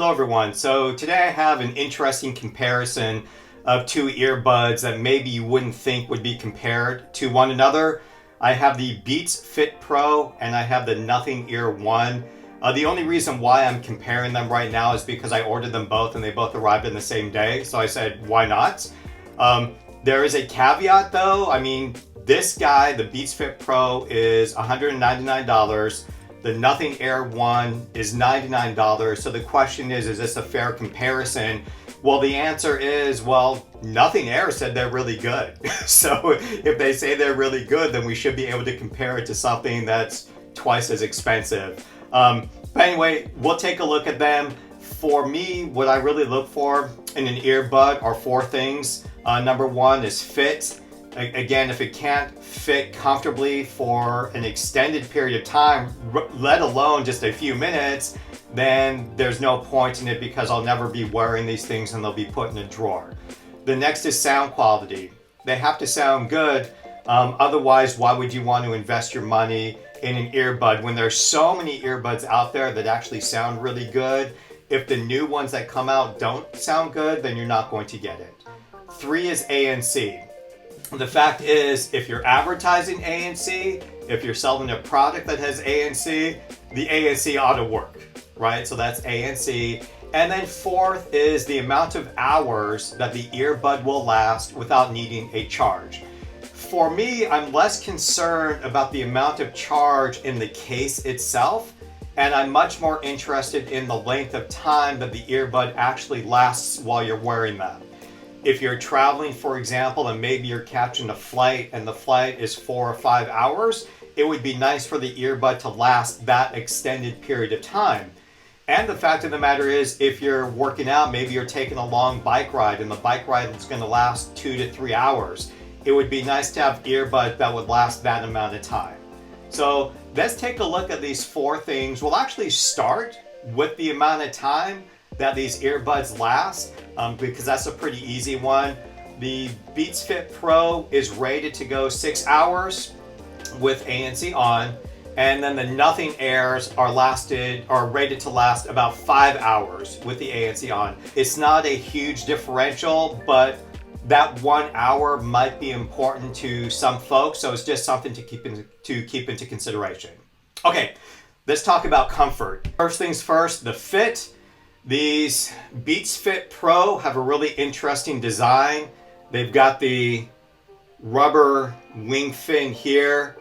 Hello everyone. So today I have an interesting comparison of two earbuds that maybe you wouldn't think would be compared to one another. I have the Beats Fit Pro and I have the Nothing Ear 1. The only reason why I'm comparing them right now is because I ordered them both and they both arrived in the same day. So I said, why not? There is a caveat though. I mean, this guy, the Beats Fit Pro, is $199. The Nothing Air 1 is $99. So the question is this a fair comparison? Well, the answer is, well, Nothing Air said they're really good. So if they say they're really good, then we should be able to compare it to something that's twice as expensive. But anyway, we'll take a look at them. For me, what I really look for in an earbud are four things. Number one is fit. Again, if it can't fit comfortably for an extended period of time, let alone just a few minutes, then there's no point in it because I'll never be wearing these things and they'll be put in a drawer. The next is sound quality. They have to sound good. Otherwise, why would you want to invest your money in an earbud when there's so many earbuds out there that actually sound really good? If the new ones that come out don't sound good, then you're not going to get it. Three is ANC. The fact is, if you're advertising ANC, if you're selling a product that has ANC, the ANC ought to work, right? So that's ANC. And then fourth is the amount of hours that the earbud will last without needing a charge. For me, I'm less concerned about the amount of charge in the case itself, and I'm much more interested in the length of time that the earbud actually lasts while you're wearing them. If you're traveling, for example, and maybe you're catching a flight and the flight is 4 or 5 hours, it would be nice for the earbud to last that extended period of time. And the fact of the matter is, if you're working out, maybe you're taking a long bike ride and the bike ride is going to last 2 to 3 hours. It would be nice to have earbuds that would last that amount of time. So let's take a look at these four things. We'll actually start with the amount of time that these earbuds last, because that's a pretty easy one. The Beats Fit Pro is rated to go 6 hours with ANC on, and then the Nothing Airs are rated to last about 5 hours with the ANC on. It's not a huge differential, but that 1 hour might be important to some folks, so it's just something to keep into consideration. Okay, let's talk about comfort. First things first, the fit. These Beats Fit Pro have a really interesting design. They've got the rubber wing fin here.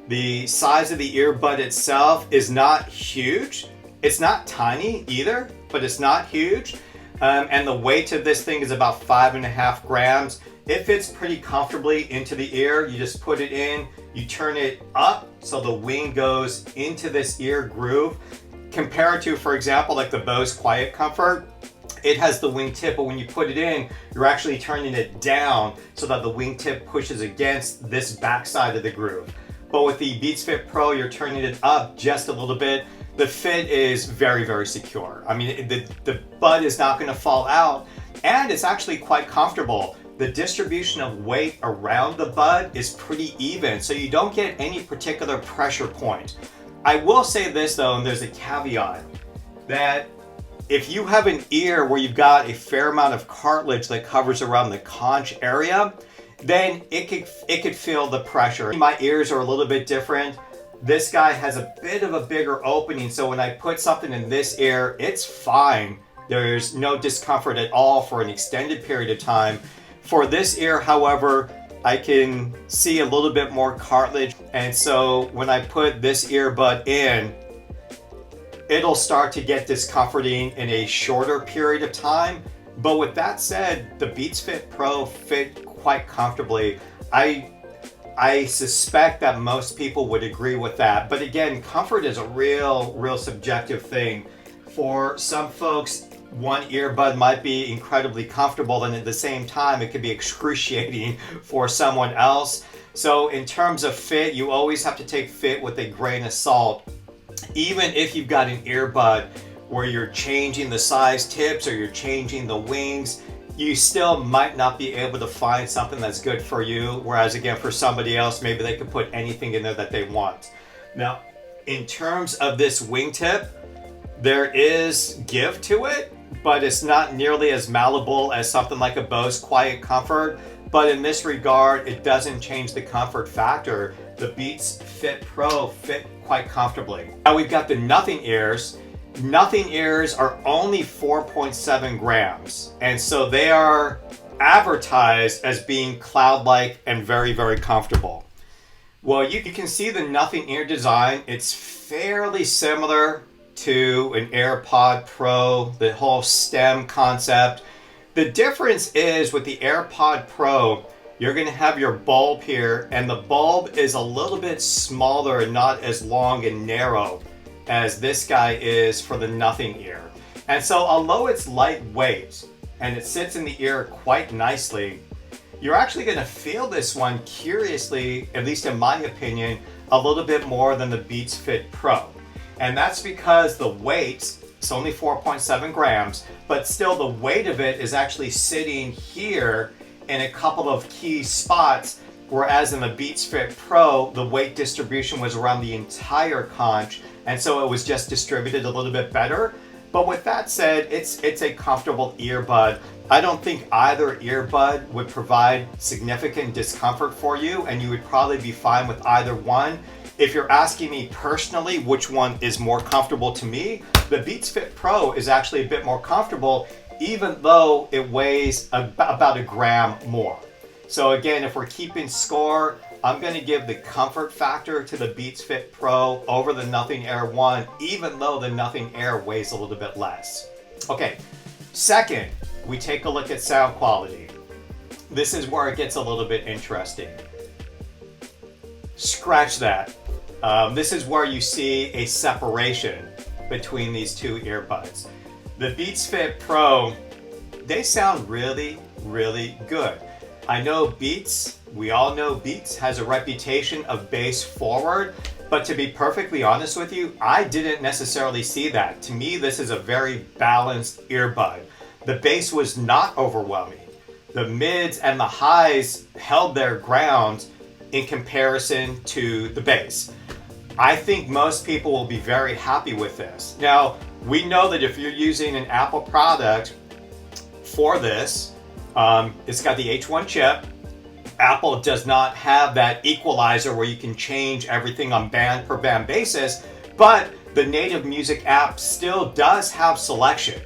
The size of the earbud itself is not huge. It's not tiny either, but it's not huge. And the weight of this thing is about 5.5 grams. It fits pretty comfortably into the ear. You just put it in, you turn it up so the wing goes into this ear groove. Compared to, for example, like the Bose Quiet Comfort, it has the wingtip, but when you put it in, you're actually turning it down so that the wingtip pushes against this backside of the groove. But with the Beats Fit Pro, you're turning it up just a little bit. The fit is very, very secure. I mean, the bud is not going to fall out, and it's actually quite comfortable. The distribution of weight around the bud is pretty even, so you don't get any particular pressure point. I will say this though, and there's a caveat, that if you have an ear where you've got a fair amount of cartilage that covers around the conch area, then it could feel the pressure. My ears are a little bit different. This guy has a bit of a bigger opening, so when I put something in this ear, it's fine. There's no discomfort at all for an extended period of time. For this ear, however, I can see a little bit more cartilage, and so when I put this earbud in, it'll start to get discomforting in a shorter period of time. But with that said, the Beats Fit Pro fit quite comfortably. I suspect that most people would agree with that. But again, comfort is a real subjective thing. For some folks, one earbud might be incredibly comfortable, and at the same time, it could be excruciating for someone else. So in terms of fit, you always have to take fit with a grain of salt. Even if you've got an earbud where you're changing the size tips or you're changing the wings, you still might not be able to find something that's good for you. Whereas again, for somebody else, maybe they could put anything in there that they want. Now, in terms of this wingtip, There is give to it, but it's not nearly as malleable as something like a Bose Quiet Comfort. But in this regard, it doesn't change the comfort factor. The Beats Fit Pro fit quite comfortably. Now we've got the Nothing Ears. Nothing Ears are only 4.7 grams. And so they are advertised as being cloud-like and very, very comfortable. Well, you can see the Nothing Ear design. It's fairly similar to an AirPod Pro, the whole stem concept. The difference is with the AirPod Pro, you're going to have your bulb here, and the bulb is a little bit smaller and not as long and narrow as this guy is for the Nothing Ear. And so although it's lightweight and it sits in the ear quite nicely, you're actually going to feel this one, curiously, at least in my opinion, a little bit more than the Beats Fit Pro. And that's because the weight, it's only 4.7 grams, but still the weight of it is actually sitting here in a couple of key spots, whereas in the Beats Fit Pro, the weight distribution was around the entire conch, and so it was just distributed a little bit better. But with that said, it's a comfortable earbud. I don't think either earbud would provide significant discomfort for you, and you would probably be fine with either one. If you're asking me personally which one is more comfortable to me, the Beats Fit Pro is actually a bit more comfortable, even though it weighs about a gram more. So again, if we're keeping score, I'm going to give the comfort factor to the Beats Fit Pro over the Nothing Air 1, even though the Nothing Air weighs a little bit less. Okay, second, we take a look at sound quality. This is where it gets a little bit interesting. Scratch that. This is where you see a separation between these two earbuds. The Beats Fit Pro, they sound really, really good. I know Beats, we all know Beats has a reputation of bass forward, but to be perfectly honest with you, I didn't necessarily see that. To me, this is a very balanced earbud. The bass was not overwhelming. The mids and the highs held their ground in comparison to the bass. I think most people will be very happy with this. Now, we know that if you're using an Apple product for this, it's got the H1 chip. Apple does not have that equalizer where you can change everything on band per band basis, but the native music app still does have selection.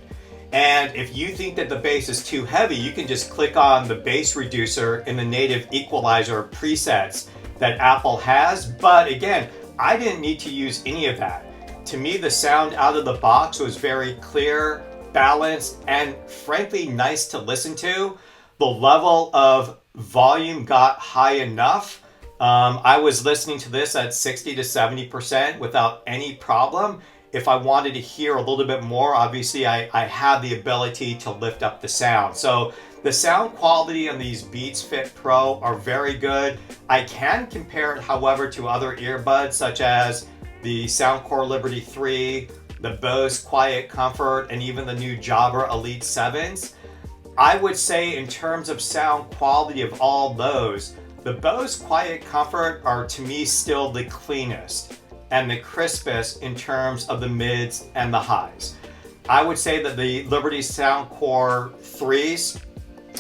And if you think that the bass is too heavy, you can just click on the bass reducer in the native equalizer presets that Apple has. But again, I didn't need to use any of that. To me, the sound out of the box was very clear, balanced, and frankly nice to listen to. The level of volume got high enough. I was listening to this at 60 to 70% without any problem. If I wanted to hear a little bit more, obviously I had the ability to lift up the sound. So the sound quality on these Beats Fit Pro are very good. I can compare it, however, to other earbuds such as the Soundcore Liberty 3, the Bose Quiet Comfort, and even the new Jabra Elite 7s. I would say in terms of sound quality of all those, the Bose Quiet Comfort are to me still the cleanest and the crispest in terms of the mids and the highs. I would say that the Liberty Soundcore 3s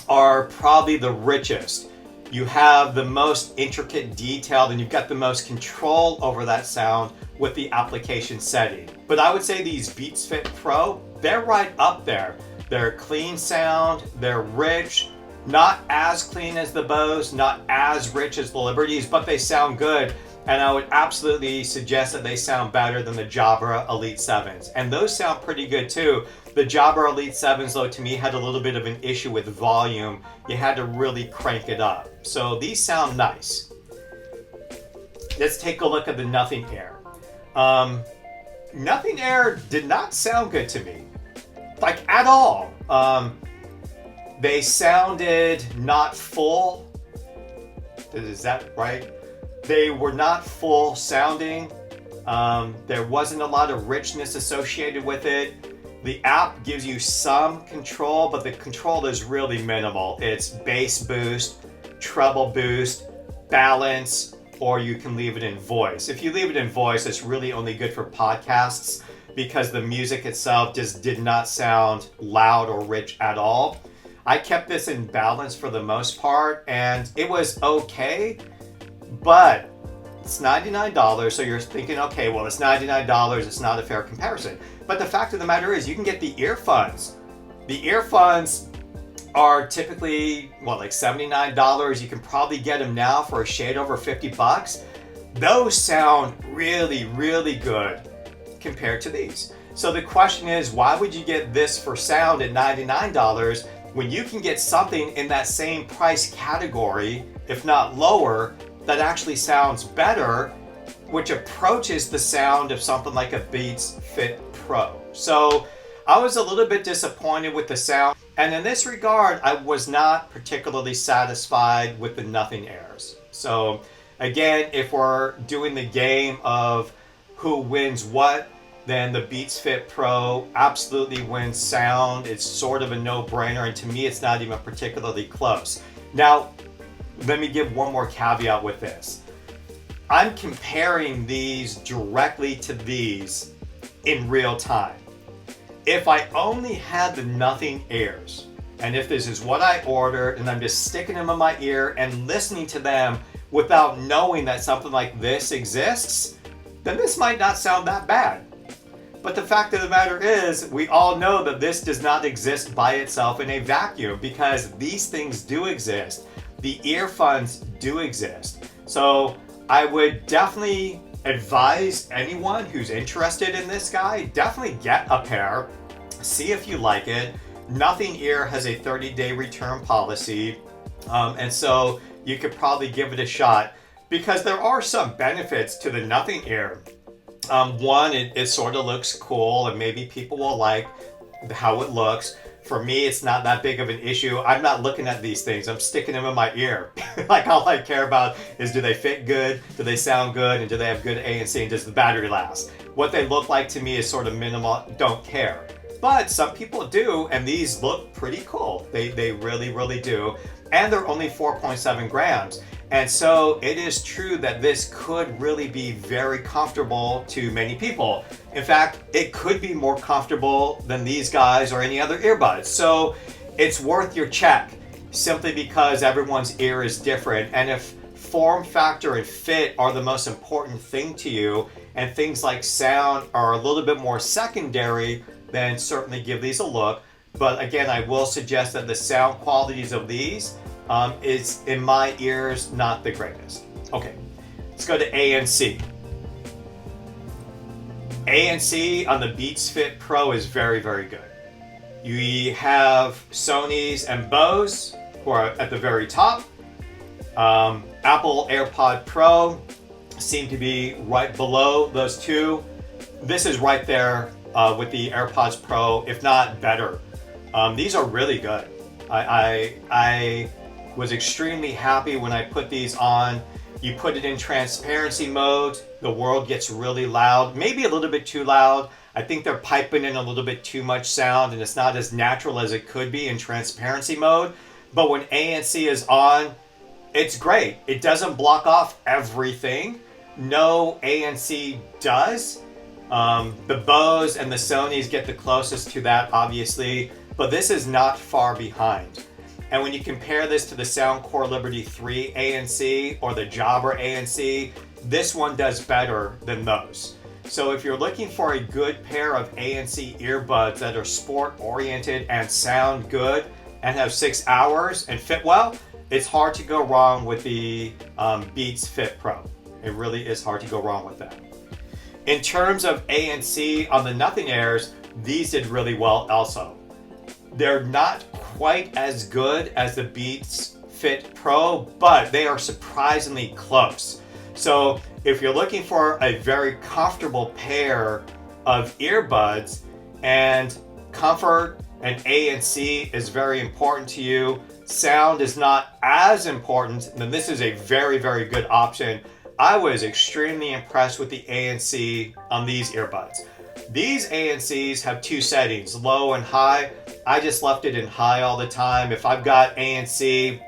are probably the richest. You have the most intricate detail and you've got the most control over that sound with the application setting. But I would say these Beats Fit Pro, they're right up there. They're clean sound, they're rich, not as clean as the Bose, not as rich as the Liberties, but they sound good. And I would absolutely suggest that they sound better than the Jabra Elite 7s. And those sound pretty good too. The Jabra Elite 7s, though, to me had a little bit of an issue with volume. You had to really crank it up. So these sound nice. Let's take a look at the Nothing Air. Nothing Air did not sound good to me. Like, at all. They sounded not full. Is that right? They were not full sounding. There wasn't a lot of richness associated with it. The app gives you some control, but the control is really minimal. It's bass boost, treble boost, balance, or you can leave it in voice. If you leave it in voice, it's really only good for podcasts. because the music itself just did not sound loud or rich at all. I kept this in balance for the most part, and it was okay, but it's $99, so you're thinking, okay, well, it's $99, it's not a fair comparison. But the fact of the matter is, you can get the earphones. The earphones are typically, well, like $79. You can probably get them now for a shade over $50. Those sound really, really good compared to these. So the question is, why would you get this for sound at $99 when you can get something in that same price category, if not lower, that actually sounds better, which approaches the sound of something like a Beats Fit Pro? So I was a little bit disappointed with the sound, and in this regard, I was not particularly satisfied with the Nothing Airs. So again, if we're doing the game of who wins what, then the Beats Fit Pro absolutely wins sound. It's sort of a no-brainer, and to me, it's not even particularly close. Now, let me give one more caveat with this. I'm comparing these directly to these in real time. If I only had the Nothing Airs, and if this is what I ordered, and I'm just sticking them in my ear and listening to them without knowing that something like this exists, then this might not sound that bad. But the fact of the matter is, we all know that this does not exist by itself in a vacuum, because these things do exist. The earphones do exist. So I would definitely advise anyone who's interested in this guy, definitely get a pair, see if you like it. Nothing Ear has a 30-day return policy, and so you could probably give it a shot, because there are some benefits to the Nothing Ear. One, it sort of looks cool, and maybe people will like how it looks. For me, it's not that big of an issue. I'm not looking at these things. I'm sticking them in my ear. Like, all I care about is, do they fit good? Do they sound good? And do they have good ANC? And does the battery last? What they look like to me is sort of minimal. Don't care. But some people do, and these look pretty cool. They really, really do. And they're only 4.7 grams. And so it is true that this could really be very comfortable to many people. In fact, it could be more comfortable than these guys or any other earbuds. So it's worth your check, simply because everyone's ear is different. And if form factor and fit are the most important thing to you, and things like sound are a little bit more secondary, then certainly give these a look. But again, I will suggest that the sound qualities of these is, in my ears, not the greatest. Okay, let's go to ANC. ANC on the Beats Fit Pro is very, very good. You have Sony's and Bose, who are at the very top. Apple AirPod Pro seem to be right below those two. This is right there with the AirPods Pro, if not better. These are really good. I was extremely happy when I put these on. You put it in transparency mode, the world gets really loud, maybe a little bit too loud. I think they're piping in a little bit too much sound, and it's not as natural as it could be in transparency mode. But when ANC is on, it's great. It doesn't block off everything. No, ANC does. The Bose and the Sonys get the closest to that, obviously, but this is not far behind. And when you compare this to the Soundcore Liberty 3 ANC or the Jabra ANC, this one does better than those. So if you're looking for a good pair of ANC earbuds that are sport-oriented and sound good and have 6 hours and fit well, it's hard to go wrong with the Beats Fit Pro. It really is hard to go wrong with that. In terms of ANC on the Nothing Airs, these did really well also. They're not quite as good as the Beats Fit Pro, but they are surprisingly close. So if you're looking for a very comfortable pair of earbuds, and comfort and ANC is very important to you, sound is not as important, then this is a very, very good option. I was extremely impressed with the ANC on these earbuds. These ANCs have two settings, low and high. I just left it in high all the time. If I've got ANC,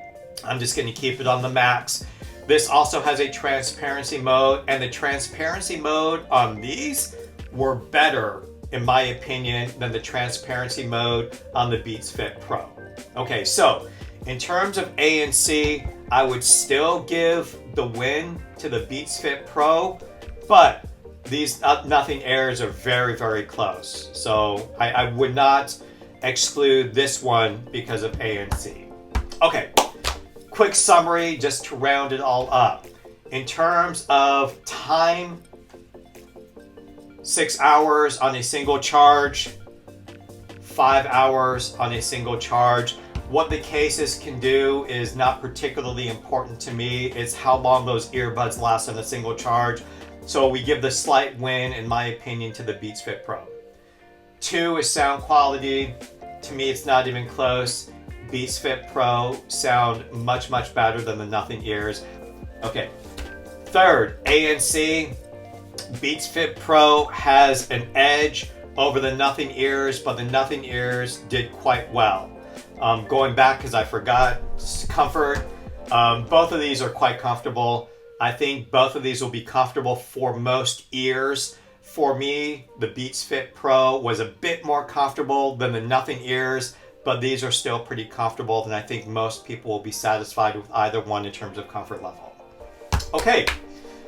I'm just going to keep it on the max. This also has a transparency mode, and the transparency mode on these were better in my opinion, than the transparency mode on the Beats Fit Pro. Okay, so in terms of ANC, I would still give the win to the Beats Fit Pro, but these Nothing Airs are very, very close. So I would not exclude this one because of ANC. Okay, quick summary just to round it all up. In terms of time, 6 hours on a single charge, 5 hours on a single charge. What the cases can do is not particularly important to me. It's how long those earbuds last on a single charge. So we give the slight win, in my opinion, to the Beats Fit Pro. 2 is sound quality. To me, it's not even close. Beats Fit Pro sound much, much better than the Nothing Ears. Okay. 3rd, ANC. Beats Fit Pro has an edge over the Nothing Ears, but the Nothing Ears did quite well. Going back, because I forgot, comfort. Both of these are quite comfortable. I think both of these will be comfortable for most ears. For me, the Beats Fit Pro was a bit more comfortable than the Nothing Ears, but these are still pretty comfortable, and I think most people will be satisfied with either one in terms of comfort level. Okay,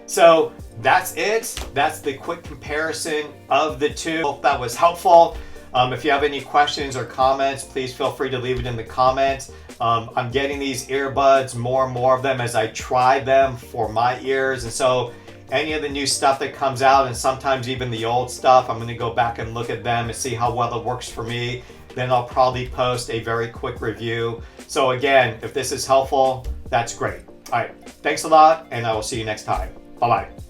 so that's it. That's the quick comparison of the two. Hope that was helpful. If you have any questions or comments, please feel free to leave it in the comments. I'm getting these earbuds, more and more of them, as I try them for my ears. And so any of the new stuff that comes out, and sometimes even the old stuff, I'm going to go back and look at them and see how well it works for me. Then I'll probably post a very quick review. So again, if this is helpful, that's great. All right, thanks a lot, and I will see you next time. Bye-bye.